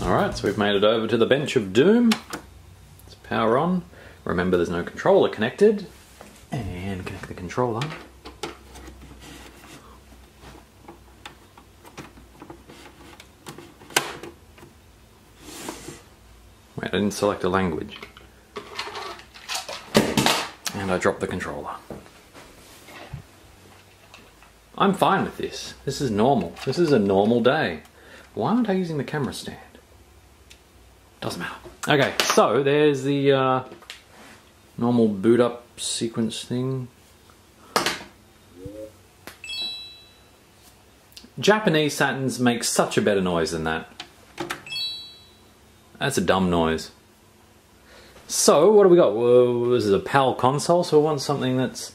Alright, so we've made it over to the bench of doom. Let's power on. Remember there's no controller connected. And connect the controller. Wait, I didn't select a language. And I dropped the controller. I'm fine with this. This is normal. This is a normal day. Why aren't I using the camera stand? Doesn't matter. Okay, so there's the normal boot up sequence thing. Japanese Saturns make such a better noise than that. That's a dumb noise. So, what do we got? Whoa, this is a PAL console, so we want something that's...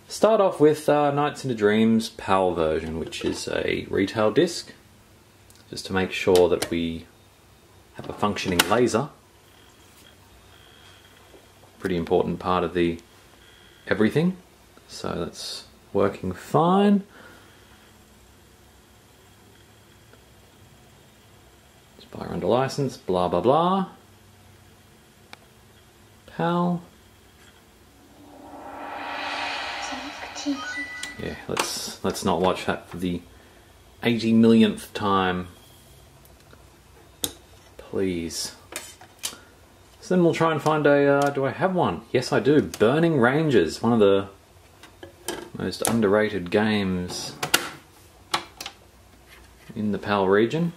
Start off with Nights into Dreams PAL version, which is a retail disc. Just to make sure that we have a functioning laser. Pretty important part of the everything. So that's working fine. Buy under license, blah blah blah. PAL. Yeah, let's not watch that for the 80 millionth time. Please. So then we'll try and find a, do I have one? Yes I do. Burning Ranges, one of the most underrated games in the PAL region.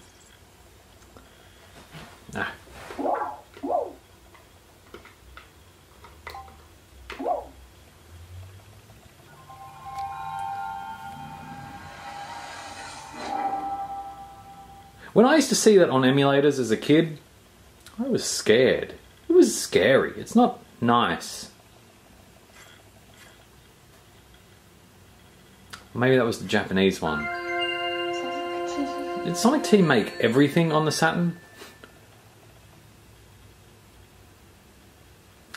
Ah. When I used to see that on emulators as a kid, I was scared. It was scary. It's not nice. Maybe that was the Japanese one. Did Sonic Team make everything on the Saturn?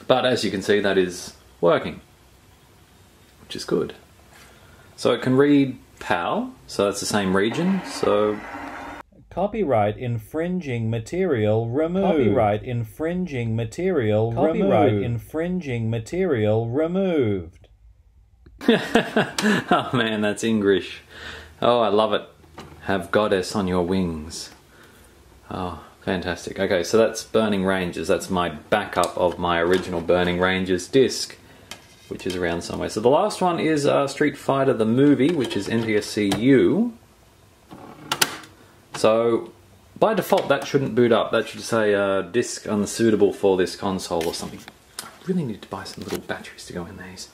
But as you can see, that is working, which is good. So it can read PAL, so that's the same region, so... Copyright infringing material removed. Copyright infringing material removed. Copyright infringing material removed. Oh man, that's English. Oh, I love it. Have goddess on your wings. Oh, fantastic. Okay, so that's Burning Ranges. That's my backup of my original Burning Ranges disc, which is around somewhere. So the last one is Street Fighter the movie, which is NTSC-U. So, by default that shouldn't boot up. That should say disc unsuitable for this console or something. I really need to buy some little batteries to go in these.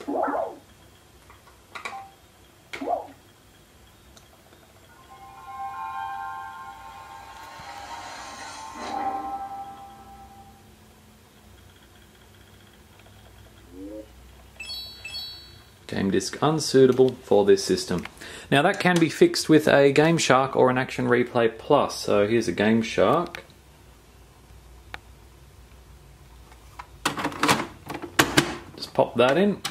Game disc unsuitable for this system. Now that can be fixed with a Game Shark or an Action Replay Plus. So here's a Game Shark. Just pop that in.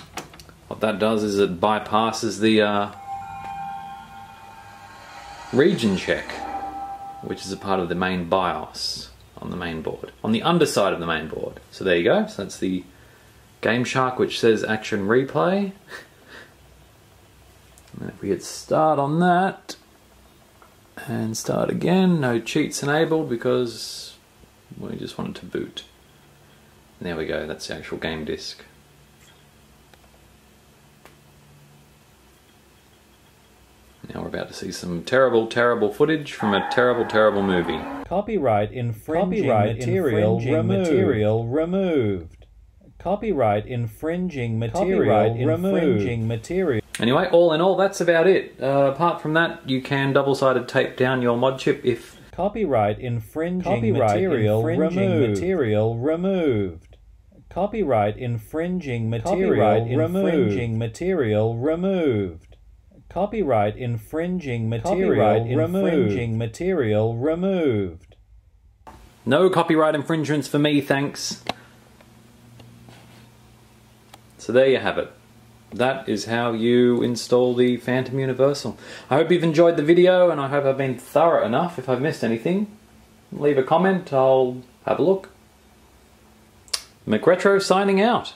What that does is it bypasses the region check, which is a part of the main BIOS on the main board, on the underside of the main board. So there you go. So that's the Game Shark, which says Action Replay. And if we hit start on that and start again, no cheats enabled because we just want it to boot. And there we go, that's the actual game disc. Now we're about to see some terrible, terrible footage from a terrible, terrible movie. Copyright infringing material removed. Copyright infringing material removed. Anyway, all in all, that's about it. Apart from that, you can double-sided tape down your Modchip if... Copyright infringing material removed. Copyright infringing material removed. Copyright infringing material removed. No copyright infringements for me, thanks. So there you have it. That is how you install the Phantom Universal. I hope you've enjoyed the video, and I hope I've been thorough enough. If I've missed anything, leave a comment, I'll have a look. McRetro signing out.